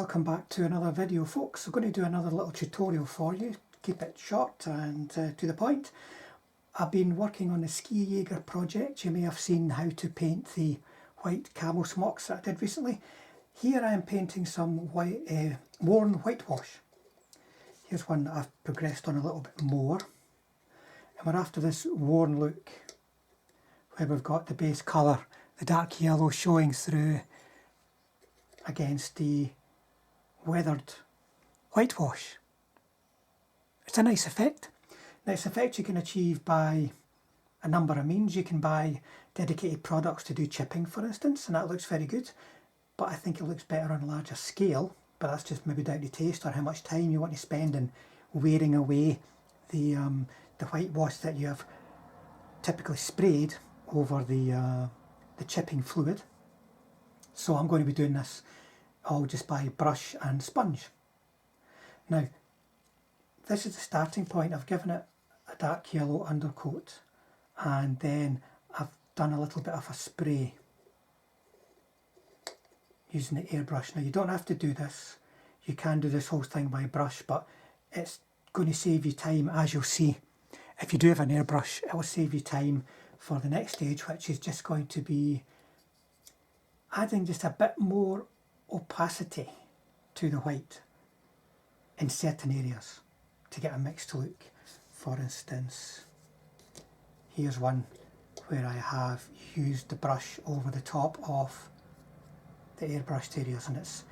Welcome back to another video, folks. I'm going to do another little tutorial for you. Keep it short and to the point. I've been working on the Ski Jaeger project. You may have seen how to paint the white camo smocks that I did recently. Here I am painting some worn whitewash. Here's one that I've progressed on a little bit more. And we're after this worn look, where we've got the base colour, the dark yellow showing through against the weathered whitewash. It's a nice effect. Nice effect you can achieve by a number of means. You can buy dedicated products to do chipping, for instance, and that looks very good, but I think it looks better on a larger scale. But that's just maybe down to taste or how much time you want to spend in wearing away the whitewash that you have typically sprayed over the chipping fluid. So I'm going to be doing this all just by brush and sponge. Now, this is the starting point. I've given it a dark yellow undercoat, and then I've done a little bit of a spray using the airbrush. Now, you don't have to do this. You can do this whole thing by brush, but it's going to save you time, as you'll see. If you do have an airbrush, it will save you time for the next stage, which is just going to be adding just a bit more opacity to the white in certain areas to get a mixed look. For instance, here's one where I have used the brush over the top of the airbrushed areas, and it's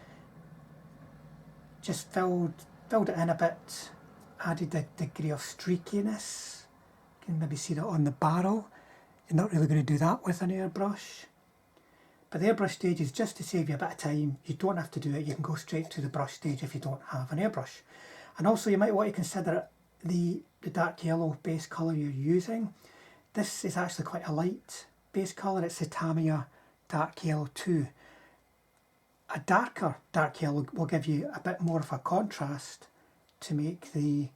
just filled it in a bit, added a degree of streakiness. You can maybe see that on the barrel. You're not really going to do that with an airbrush. But the airbrush stage is just to save you a bit of time. You don't have to do it. You can go straight to the brush stage if you don't have an airbrush. And also you might want to consider the dark yellow base colour you're using. This is actually quite a light base colour. It's the Tamiya Dark Yellow 2. A darker dark yellow will give you a bit more of a contrast to make the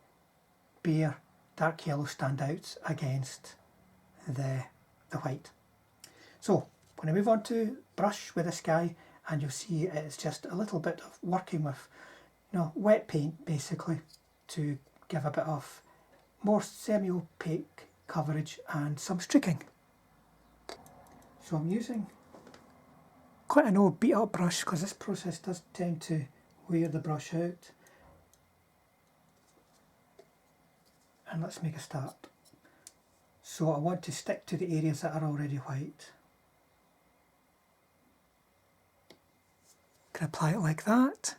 bare dark yellow stand out against the white. So I'm going to move on to brush with this guy, and you'll see it's just a little bit of working with, wet paint basically, to give a bit of more semi-opaque coverage and some streaking. So I'm using quite an old beat up brush, because this process does tend to wear the brush out. And let's make a start. So I want to stick to the areas that are already white. Can apply it like that.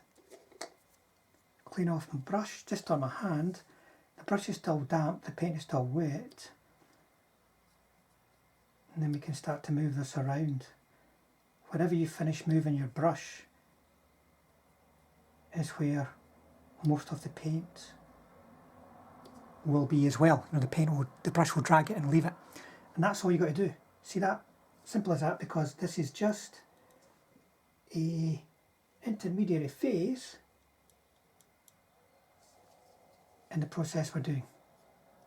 Clean off my brush just on my hand. The brush is still damp, the paint is still wet. And then we can start to move this around. Wherever you finish moving your brush is where most of the paint will be as well. The brush will drag it and leave it. And that's all you got to do. See that? Simple as that, because this is just a intermediary phase in the process we're doing.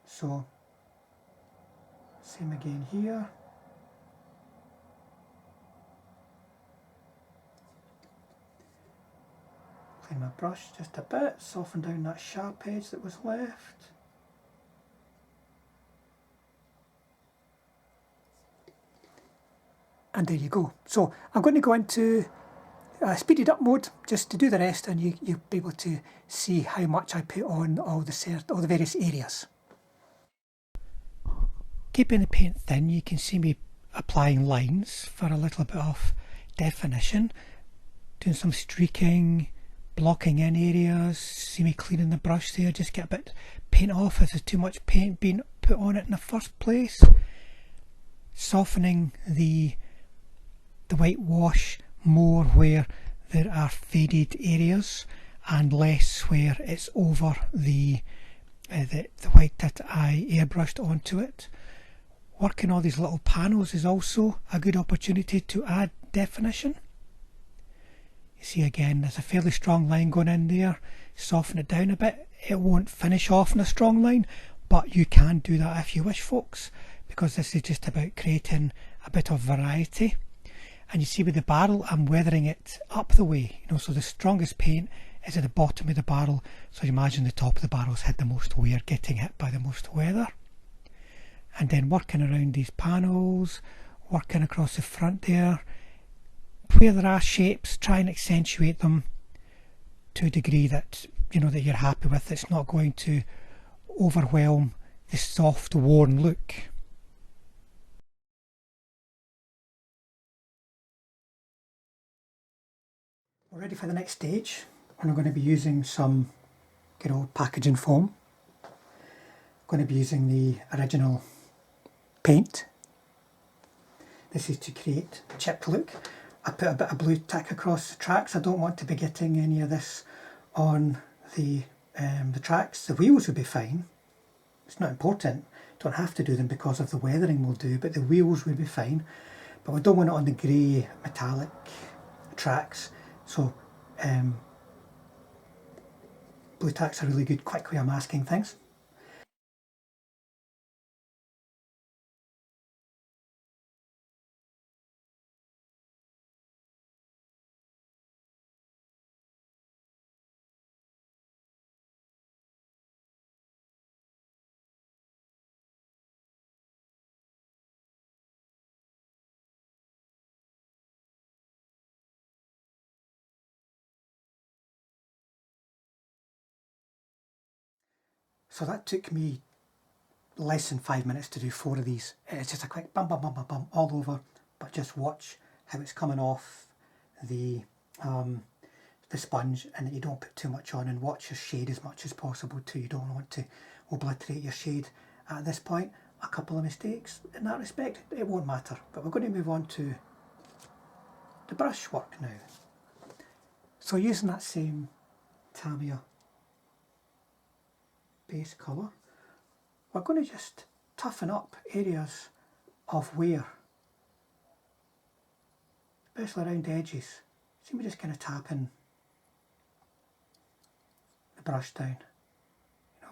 So same again here. Clean my brush just a bit, soften down that sharp edge that was left. And there you go. So I'm going to go into speeded up mode just to do the rest, and you'll be able to see how much I put on all the various areas. Keeping the paint thin, you can see me applying lines for a little bit of definition, doing some streaking, blocking in areas. See me cleaning the brush there, just get a bit paint off if there's too much paint being put on it in the first place. Softening the whitewash more where there are faded areas, and less where it's over the white that I airbrushed onto it. Working all these little panels is also a good opportunity to add definition. You see again, there's a fairly strong line going in there. Soften it down a bit. It won't finish off in a strong line, but you can do that if you wish, folks, because this is just about creating a bit of variety. And you see with the barrel, I'm weathering it up the way, so the strongest paint is at the bottom of the barrel, so you imagine the top of the barrel's had the most wear, getting hit by the most weather. And then working around these panels, working across the front there, where there are shapes, try and accentuate them to a degree that that you're happy with. It's not going to overwhelm the soft, worn look. We're ready for the next stage, and I'm going to be using some good old packaging foam. I'm going to be using the original paint. This is to create a chipped look. I put a bit of blue tack across the tracks. I don't want to be getting any of this on the tracks. The wheels would be fine. It's not important. Don't have to do them because of the weathering will do, but the wheels would be fine. But we don't want it on the grey metallic tracks. So blue tacks are really good, quick way of masking things. So that took me less than 5 minutes to do 4 of these. It's just a quick bum bum bum bum bum all over, but just watch how it's coming off the sponge, and that you don't put too much on, and watch your shade as much as possible too. You don't want to obliterate your shade at this point. A couple of mistakes in that respect, it won't matter, but we're going to move on to the brush work now. So using that same Tamiya base colour, we're going to just toughen up areas of wear, especially around the edges. See me just kind of tapping the brush down,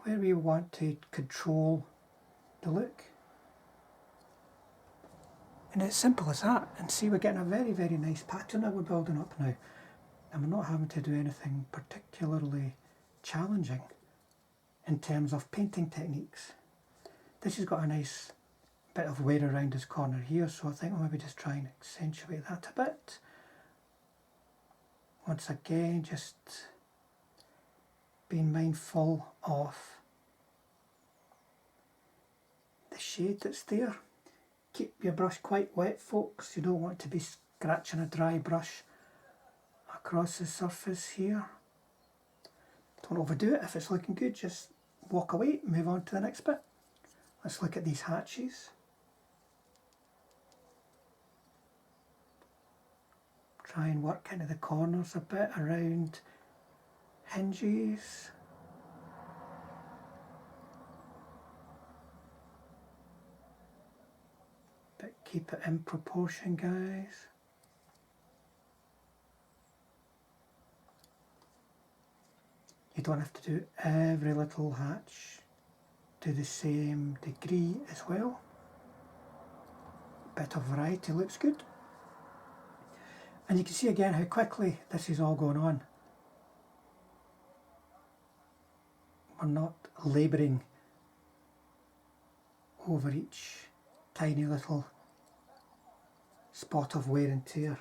where we want to control the look. And it's simple as that. And see, we're getting a very, very nice pattern that we're building up now. And we're not having to do anything particularly challenging in terms of painting techniques. This has got a nice bit of wear around this corner here, so I think I'll maybe just try and accentuate that a bit. Once again, just being mindful of the shade that's there. Keep your brush quite wet, folks. You don't want to be scratching a dry brush across the surface here. Don't overdo it. If it's looking good, just walk away, move on to the next bit. Let's look at these hatches. Try and work into the corners a bit around hinges. But keep it in proportion, guys. You don't have to do every little hatch to the same degree as well. Bit of variety looks good. And you can see again how quickly this is all going on. We're not labouring over each tiny little spot of wear and tear.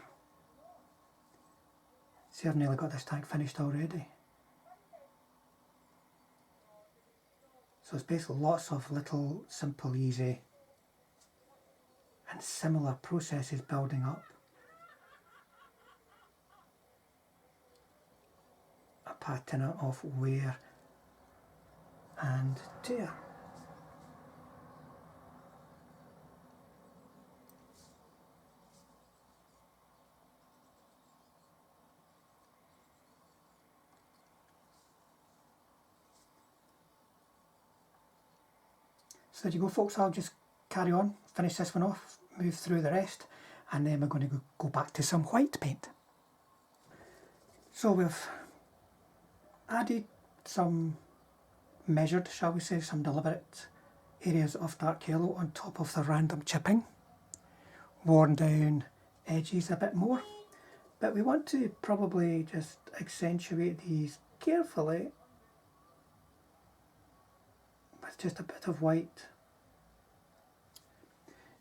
See, I've nearly got this tank finished already. So it's basically lots of little simple, easy and similar processes building up. A pattern of wear and tear. So there you go, folks. I'll just carry on, finish this one off, move through the rest, and then we're going to go back to some white paint. So we've added some measured, shall we say, some deliberate areas of dark yellow on top of the random chipping, worn down edges a bit more. But we want to probably just accentuate these carefully with just a bit of white.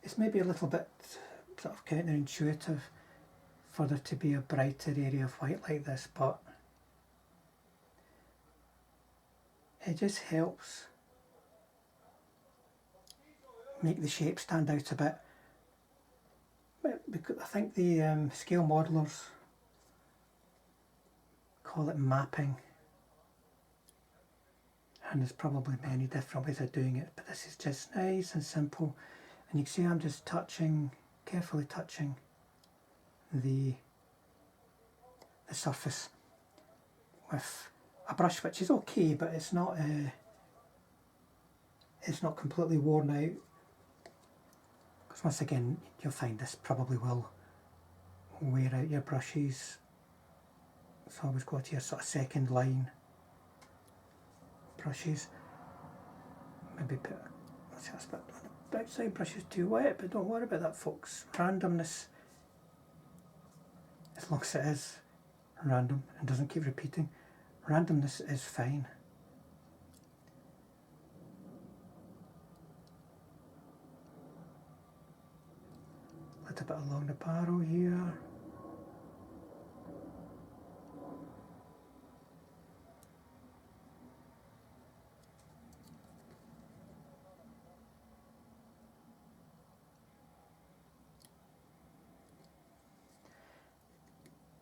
It's maybe a little bit sort of counterintuitive for there to be a brighter area of white like this, but it just helps make the shape stand out a bit. Because I think the scale modelers call it mapping, and there's probably many different ways of doing it, but this is just nice and simple. And you can see I'm just touching, carefully touching the surface with a brush, which is okay, but it's not completely worn out. Because once again, you'll find this probably will wear out your brushes. So always go to your sort of second line brushes. Maybe put, let's see, that's a bit, the outside brush is too wet, but don't worry about that, folks. Randomness, as long as it is random and doesn't keep repeating, randomness is fine. A little bit along the barrel here.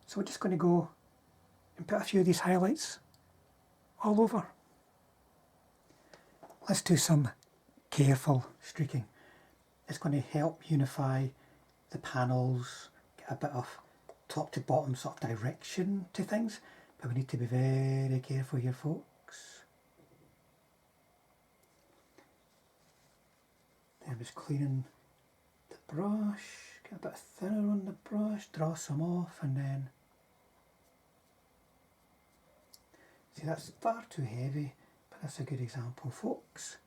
So we're just going to go and put a few of these highlights all over. Let's do some careful streaking. It's going to help unify the panels, get a bit of top to bottom sort of direction to things, but we need to be very careful here, folks. Then just cleaning the brush, get a bit thinner on the brush, draw some off, and then see, that's far too heavy, but that's a good example, folks.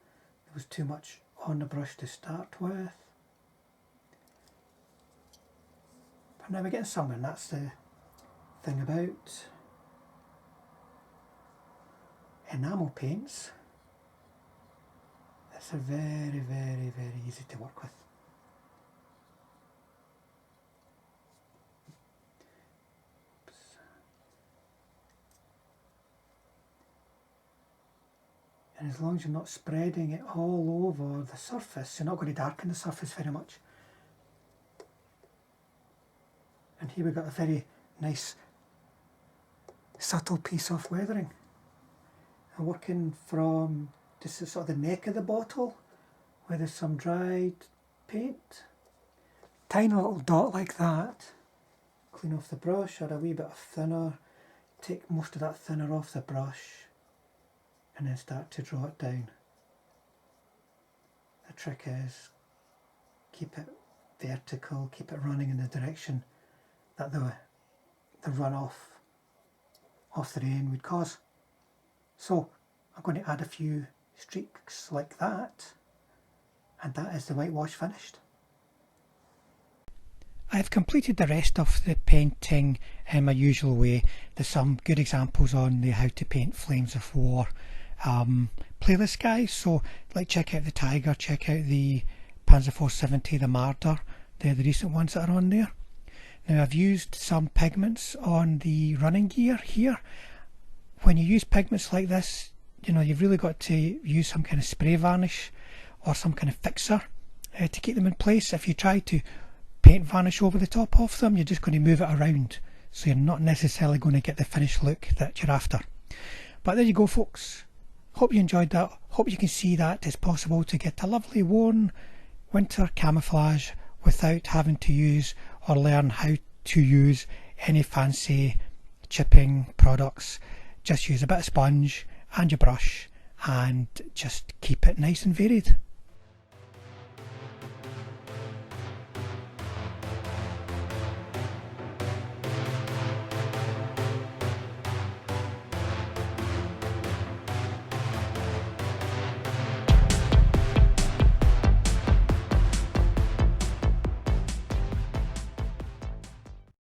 There was too much on the brush to start with. But now we're getting somewhere, and that's the thing about enamel paints. They're very, very, very easy to work with. And as long as you're not spreading it all over the surface, you're not going to darken the surface very much. And here we've got a very nice subtle piece of weathering. I'm working from just sort of the neck of the bottle where there's some dried paint. Tiny little dot like that. Clean off the brush, add a wee bit of thinner, take most of that thinner off the brush, and then start to draw it down. The trick is keep it vertical, keep it running in the direction that the runoff off the rain would cause. So I'm going to add a few streaks like that, and that is the whitewash finished. I've completed the rest of the painting in my usual way. There's some good examples on the How to Paint Flames of War playlist, guys, so like check out the Tiger, check out the Panzer 470, the Marder. They're the recent ones that are on there. Now I've used some pigments on the running gear here. When you use pigments like this, you know, you've really got to use some kind of spray varnish or some kind of fixer to keep them in place. If you try to paint varnish over the top of them, you're just going to move it around, so you're not necessarily going to get the finished look that you're after. But there you go, folks. Hope you enjoyed that. Hope you can see that it's possible to get a lovely worn winter camouflage without having to use or learn how to use any fancy chipping products. Just use a bit of sponge and your brush and just keep it nice and varied.